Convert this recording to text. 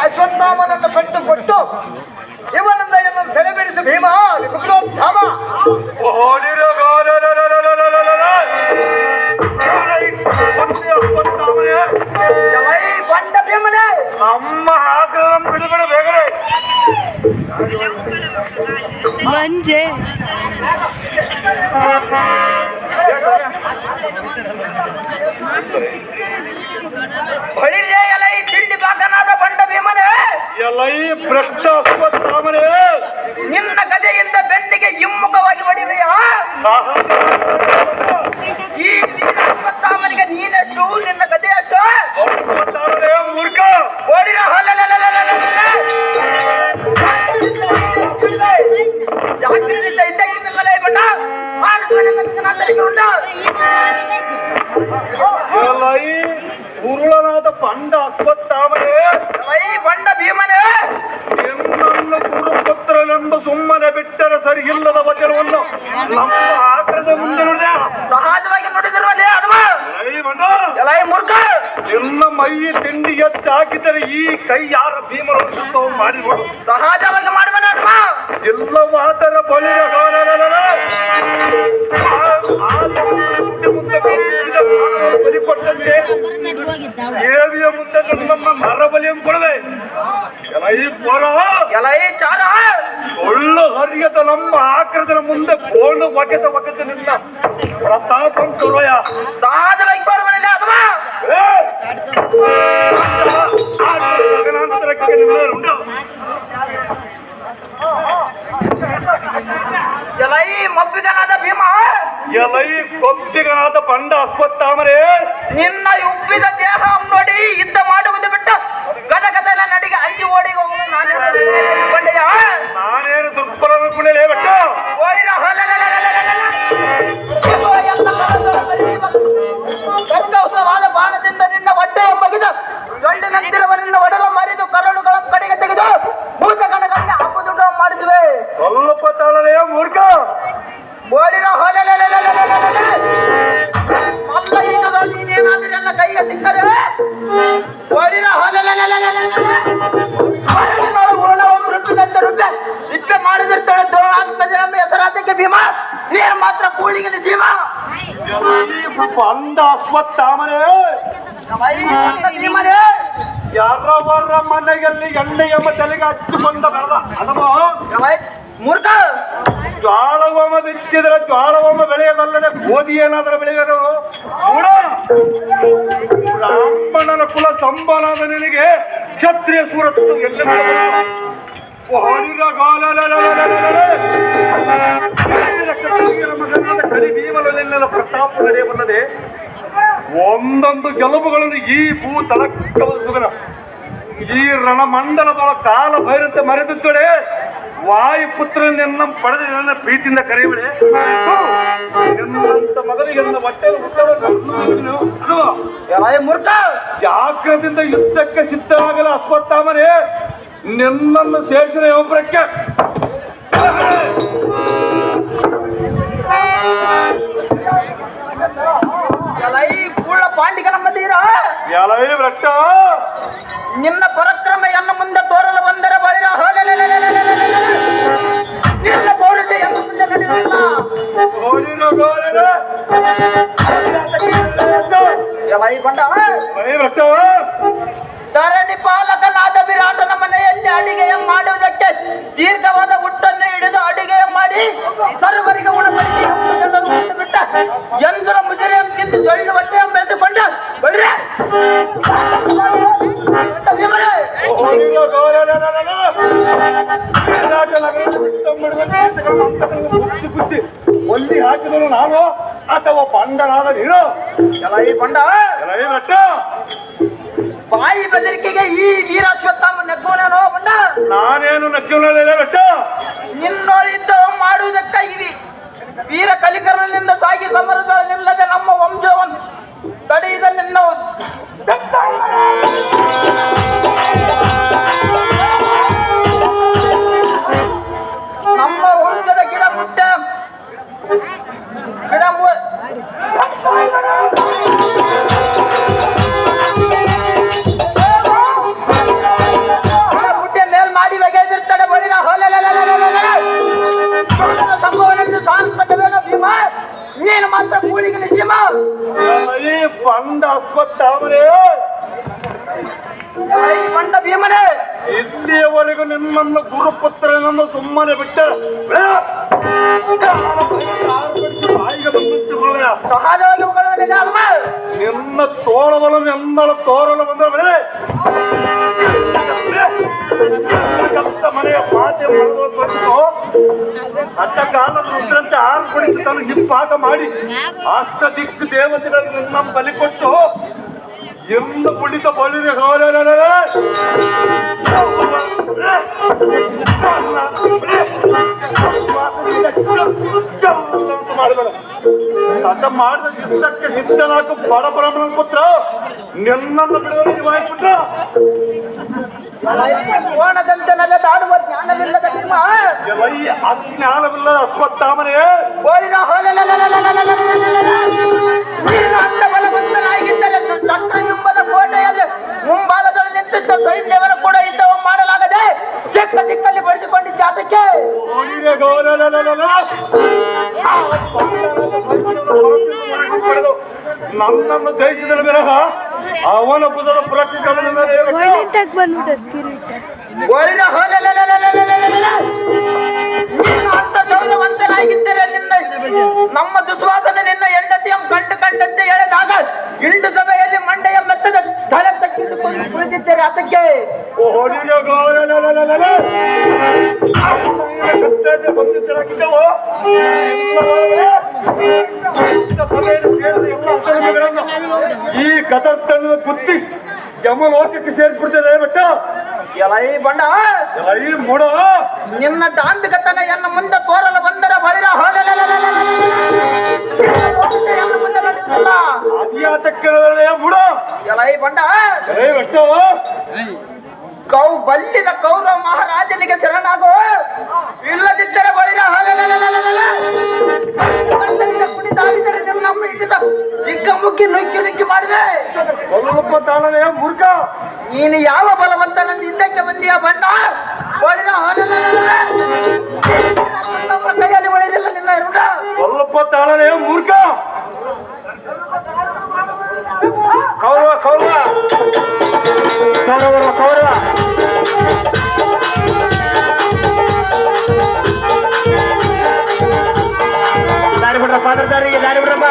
ಅಶ್ವತ್ಥಾಮನನ್ನು ಪೆಟ್ಟು ಕೊಟ್ಟು ಇವನಿಂದ ಇನ್ನು ಸೆಳೆಬಿಡಿಸಿ ಭೀಮ ವಿಕ್ರೋದ್ಧಾಮ ಬಂಡ ಭೀಮನೇ ನಮ್ಮ ಆಗ್ರಹ ಬಿಡುಗಡೆ ಬೇಗನೆ ಮಂಜೆ ಹೊಳಿರೇ ಎಲೈ ತಿಂಡಿ ಬಾಕನಾದ ಬಂಡ ಭೀಮನೇ ಎಲೈ ಭ್ರಷ್ಟ ಅಶ್ವತ್ಥಾಮನೇ ನಿನ್ನ ಗದೆಯಿಂದ ಬೆನ್ನಿಗೆ ಹಿಮ್ಮುಖವಾಗಿ ಹೊಡಿವೆಯಾ ಈ ವೀರ ಅಶ್ವತ್ಥಾಮನಿಗೆ ನೀನೆಷ್ಟು ನಿನ್ನ ಗದೆ ಅಷ್ಟು ಮೂರ್ಖ ಹೊಡಿರ ಜಾಗ್ರತೆಯಿಂದ ಇದ್ದಕ್ಕಿದ್ದಲೇ ಬಂಡ ಎಲೈ ಉರುಳನಾದ ಬಂಡ ಅಶ್ವತ್ಥಾಮನೇ ಬಂಡ ಭೀಮನೇ ಎನ್ನನ್ನು ಗುರುಪುತ್ರನೆಂದು ಸುಮ್ಮನೆ ಬಿಟ್ಟರೆ ಸರಿ ಇಲ್ಲದ ವಚನವನ್ನು ನಮ್ಮ ಆಗ್ರದ ಮುಂದೆ ನೋಡ ಸಹಜವಾಗಿ ನೋಡಿದಿರುವಲ್ಲೇ ಅಲ್ವ ಎಲೈ ಮೂರ್ಖ ನಿನ್ನ ಮೈ ತಿಂಡಿ ಎತ್ತು ಹಾಕಿದರೆ ಈ ಕೈ ಯಾರ ಭೀಮರು ಮಾಡಿಕೊಂಡು ಸಹಜವಾಗಿ ಮಾಡುವನ ಎಲ್ಲವಾದರ ಬಳಿಯ ಬಲಿಕೊಟ್ಟಂತೆ ದೇವಿಯ ಮುಂದೆ ನಮ್ಮ ನರಬಲಿಯನ್ನು ಕೊಡವೆ ಎಲೈ ಚಾರ ಒಳ್ಳು ಹರಿಯದ ನಮ್ಮ ಆಕ್ರದರ ಮುಂದೆ ಗೋಳು ಒಗೆದ ನಿನ್ನ ಪ್ರತಾಪಂ ಕೊಡುವಯ ಸಹಜವಾಗಿ ಬರುವನಲ್ಲ ಅಲ್ವಾ ಎಲೈ ಮಬ್ಬಿಗನಾದ ಭೀಮ ಎಲೈ ಕೊಬ್ಬಿಗನಾದ ಬಂಡ ಅಶ್ವತ್ಥಾಮರೇ ನಿನ್ನ ಉಬ್ಬಿದ ದೇಹ ನೋಡಿ ಯುದ್ಧ ಮಾಡುವುದು ಬಿಟ್ಟು ಗದಗದಲ ನಡಿಗೆ ಅಂಜಿ ಓಡಿ ಹೋಗುವುದು ನಾನೇನು ದುರ್ಬಲ ಕುಣಿಲೇ ಬಿಟ್ಟ ಕರ್ಕೌಸವಾದ ಬಾಣದಿಂದ ನಿನ್ನ ಹೊಟ್ಟೆಯ ಬಗೆದು ಗಂಡಿನಂತಿರುವ ನಿನ್ನ ಒಡಲ ಮರಿದು ಕರಳುಗಳ ಕಡೆಗೆ ತೆಗೆದು ಭೂತಗಣಗಳಿಗೆ ಹಬ್ಬದುಡ್ಡ ಮಾಡಿಸುವೆ ಸ್ವಲ್ಪ ತಾಳಲೆಯ ಮೂರ್ಖ ಬೋಳಿನ ಮಲ್ಲ ಯುದ್ಧದಲ್ಲಿ ನೀನೇನಾದ್ರೂ ಎಲ್ಲ ಕೈಗೆ ಸಿಕ್ಕರೆ ಬೋಳಿನ ಇಷ್ಟೇ ಮಾಡಿದಿರ್ತಾಳೆ ದ್ರೋಣಾತ್ಮಜ ಹೆಸರಾತಕ್ಕೆ ಭೀಮ ನೀರು ಮಾತ್ರ ಕೂಳಿಗೆ ಜೀವ ಬಂದ ಅಶ್ವತ್ಥಾಮನೇ ಭೀಮನೇ ಯಾರವರ ಮನೆಯಲ್ಲಿ ಎಣ್ಣೆಯಮ್ಮ ತಲೆಗೆ ಹಚ್ಚಿಕೊಂಡ ಬೆಳೆದ ಹಣಮ ಮೂರ್ಖ ಜ್ವಾಳವಮ್ಮ ಬಿತ್ತಿದ್ರೆ ಜ್ವಾಳವಮ್ಮ ಬೆಳೆಯೋದಲ್ಲದೆ ಗೋಧಿ ಏನಾದರೂ ಬೆಳೆಯೋದು ಕೂಡ ಬ್ರಾಹ್ಮಣನ ಕುಲ ಸಂಬನಾದ ನಿನಗೆ ಕ್ಷತ್ರಿಯ ಸೂರತ್ತು ಎಲ್ಲ ಕಲಿ ಭೀಮನೆಲ್ಲ ಪ್ರತಾಪ ನಡೆಯಬಲ್ಲದೆ ಒಂದೊಂದು ಗೆಲುಬುಗಳನ್ನು ಈ ಭೂ ತಳಕವಸುಗನ ಈ ರಣಮಂಡಲದೊಳ ಕಾಲ ಭೈರಂತೆ ಮರೆದುತ್ತಡೆ ವಾಯುಪುತ್ರನೆನ್ನ ಪಡೆದ ನನ್ನ ಪ್ರೀತಿಯಿಂದ ಕರೆಯುವಳೆ ಎನ್ನುವಂತ ಮಗನಿಗೆ ನನ್ನ ಹೊಟ್ಟೆಯಲ್ಲಿ ಮೂರ್ಖ ಜಾಗ್ರದಿಂದ ಯುದ್ಧಕ್ಕೆ ಸಿದ್ಧವಾಗಲ ಅಶ್ವತ್ಥಾಮನೇ ನಿನ್ನನ್ನು ಸೇರಿಸಿದ ಒಬ್ಬರಕ್ಕೆ ಎಲೈ ಪೂರ್ಣ ಪಾಂಡಿಗನ ಮದೀರ ಎಲೈ ಭ್ರಷ್ಟ ನಿನ್ನ ಪರಾಕ್ರಮ ಎನ್ನ ಮುಂದೆ ತೋರಲು ಬಂದರೆ ಬಳಿರ ನಿನ್ನ ಬೋಳಿದೆ ಎನ್ನ ಮುಂದೆ ನಡೆಯಲ್ಲ ಎಲೈ ಬಂಡ ಭ್ರಷ್ಟ ಧರಣಿ ಪಾಲಕನಾದ ವಿರಾಟನ ಮನೆಯಲ್ಲಿ ಅಡಿಗೆಯ ಮಾಡುವುದಕ್ಕೆ ದೀರ್ಘವಾದ ಹುಟ್ಟನ್ನು ಹಿಡಿದು ಅಡಿಗೆಯ ಮಾಡಿ ಸರ್ವರಿಗೆ ಉಣಬಡಿಸಿ ಬಿಟ್ಟ ಯಂತ್ರ ಮುದಿರೆ ತಿಂದು ಜೊಳ್ಳು ಹೊಟ್ಟೆ ಬೆಳೆದುಕೊಂಡ ಬಳ್ರೆ ಒಲ್ಲಿ ಹಾಕಿದನು ನಾನು ಅಥವಾ ಬಂಡನಾದ ನೀನು ಎಲೈ ಬಂಡ ಎಲೈ ಭ್ರಷ್ಟ ಬಾಯಿ ಬೆದರಿಕೆಗೆ ಈ ವೀರಾಶ್ವತ್ಥಾಮ ನಗ್ಗೋನೇನೋ ಬಂಡ ನಾನೇನು ನಕ್ಕಿಲ್ಲ ಭ್ರಷ್ಟ ನಿನ್ನೊಳಿದ್ದ ಮಾಡುವುದಕ್ಕಾಗಿ ವೀರ ಕಲಿಕರನಿಂದ ಸಾಗಿ ಸಮರದೊಳನಿಲ್ಲದೆ ನಮ್ಮ ವಂಶವನ್ನು ತಡೆಯಿದ ನಿನ್ನ ನಮ್ಮ ವಂಶದ ಗಿಡ ಮುಟ್ಟ ಗಿಡ ಬಂದ ಅಶ್ವತ್ಥಾಮನೇ, ಎಲೈ ಬಂಡ ಭೀಮನೇ, ಇಲ್ಲಿಯವರೆಗೂ ನಿನ್ನನ್ನು ಗುರುಪುತ್ರನನ್ನು ಸುಮ್ಮನೆ ಬಿಟ್ಟ ಬಾಯಿಗೆ ಬಂದಿಟ್ಟುಕೊಳ್ಳ ಸಹಜವಾಗಿ ಉಗುಳುವನಿಗೆ ಅಲ್ವ? ನಿನ್ನ ತೋಳವನ್ನು ಎಂದಳು ತೋರಲು ಬಂದ ಬೆಳೆ ಮನೆಯ ಪಾಠ್ಯ ಬಂದು ಅಡ್ಡ ಕಾಲ ರುದ್ರಂತೆ ಹಾಲು ಕುಡಿದು ತನ್ನ ಹಿಂಪಾಕ ಮಾಡಿ ಅಷ್ಟ ದಿಕ್ಕು ದೇವತೆಗಳಿಗೆ ನಮ್ಮ ಬಲಿ ಕೊಟ್ಟು ಎಂದು ಕುಡಿತ ಬಳಿದೆ ಮಾಡಬೇಡ ಅದ ಮಾಡಿದ ಶಿಷ್ಟಕ್ಕೆ ಶಿಷ್ಟನಾಕು ಬಡ ಬ್ರಾಹ್ಮಣ ಪುತ್ರ ನಿನ್ನನ್ನು ಬಿಡುವರಿಗೆ ವಾಯಿಸ್ಬಿಟ್ಟ ಕೋಣದಂತೆ ನಡೆದಾಡುವ ಜ್ಞಾನವಿಲ್ಲದ ನಿಮ್ಮ ಎಲೈ ಅಜ್ಞಾನವಿಲ್ಲದ ಅಶ್ವತ್ಥಾಮನೇ, ಓಡಿನ ಅಂತ ಬಲವಂತನಾಗಿದ್ದರೆ ಚಕ್ರಯುಂಬದ ಕೋಟೆಯಲ್ಲಿ ಮುಂಭಾಗದಲ್ಲಿ ನಿಂತಿದ್ದ ಸೈನ್ಯವರ ಕೂಡ ಯುದ್ಧವು ಮಾಡಲಾಗದೆ ಚಿಕ್ಕ ದಿಕ್ಕಲ್ಲಿ ಬಡಿದುಕೊಂಡಿದ್ದ ಅದಕ್ಕೆ ನನ್ನನ್ನು ಜಯಿಸಿದ ವಿರಹ ಅವನ ಬುಧದ ಪುರಸ್ಕಾರದಿಂದ ಒಳ್ಳೆದಾಗ್ ಬಂದ್ಬಿಟ್ಟದ್ ಕಿರೀಟ. ಓಡಿನ ಅಂತ ಗೌರವಂತನಾಗಿದ್ದರೆ ನಿನ್ನ ನಮ್ಮ ದುಸ್ವಾಸನೆ ನಿನ್ನ ಹೆಂಡತಿಯ ಕಂಡಂತೆ ಹೇಳಿದಾಗ ಇಂದು ಸಭೆಯಲ್ಲಿ ಮಂಡೆಯ ಮೆತ್ತದ ತಲೆ ತಕ್ಕಿದುಕೊಂಡು ಕುಳಿತಿದ್ದೇವೆ ಅದಕ್ಕೆ ಈ ಕಥರ್ತನ ಬುದ್ಧಿ ಯಮಲೋಕಕ್ಕೆ ಸೇರ್ಬಿಡ್ತದೆ ಬಟ್ಟ ಎಲೈ ಬಂಡ ಎಲೈ ಮೂಡ ನಿನ್ನ ಡಾಂಬಿಕತನ ಎನ್ನ ಮುಂದೆ ತೋರಲು ಬಂದರೆ ಬಳಿರ ಮುಂದೆ ಬಂದಿಲ್ಲ ಅದ್ಯಾತಕ್ಕೆ ಮೂಡ ಎಲೈ ಬಂಡ ಎಲೈ ಬಟ್ಟ ಬಲ್ಲಿದ ಕೌರವ ಮಹಾರಾಜನಿಗೆ ಶರಣಾಗೋ, ಇಲ್ಲದಿದ್ದರೆ ಬಳಿರ ಕುಣಿದಾಡಿದರೆ ನಮ್ಮ ಹಿಡಿದ ಹಿಗ್ಗ ಮುಗ್ಗಿ ನುಗ್ಗಿ ಮಾಡಿದೆ. ಸ್ವಲ್ಪ ತಾಳನೆಯ ಮೂರ್ಖ, ನೀನು ಯಾವ ಬಲವಂತನಂದು ಹಿಂದಕ್ಕೆ ಬಂದಿಯ ಬಣ್ಣ ಬಳಿರ ಕೈಯಲ್ಲಿ ಒಳ್ಳೆಯದಿಲ್ಲ ನಿನ್ನ ಇರುಡ. ಸ್ವಲ್ಪ ತಾಳನೆಯ ಮೂರ್ಖ. ಕೌರವ ಕೌರವ ಕೌರವ ಕೌರವ ದಾರಿ ಬಿಡ್ರಪ್ಪ, ದಾರಿ ಬಿಡ್ರಪ್ಪ.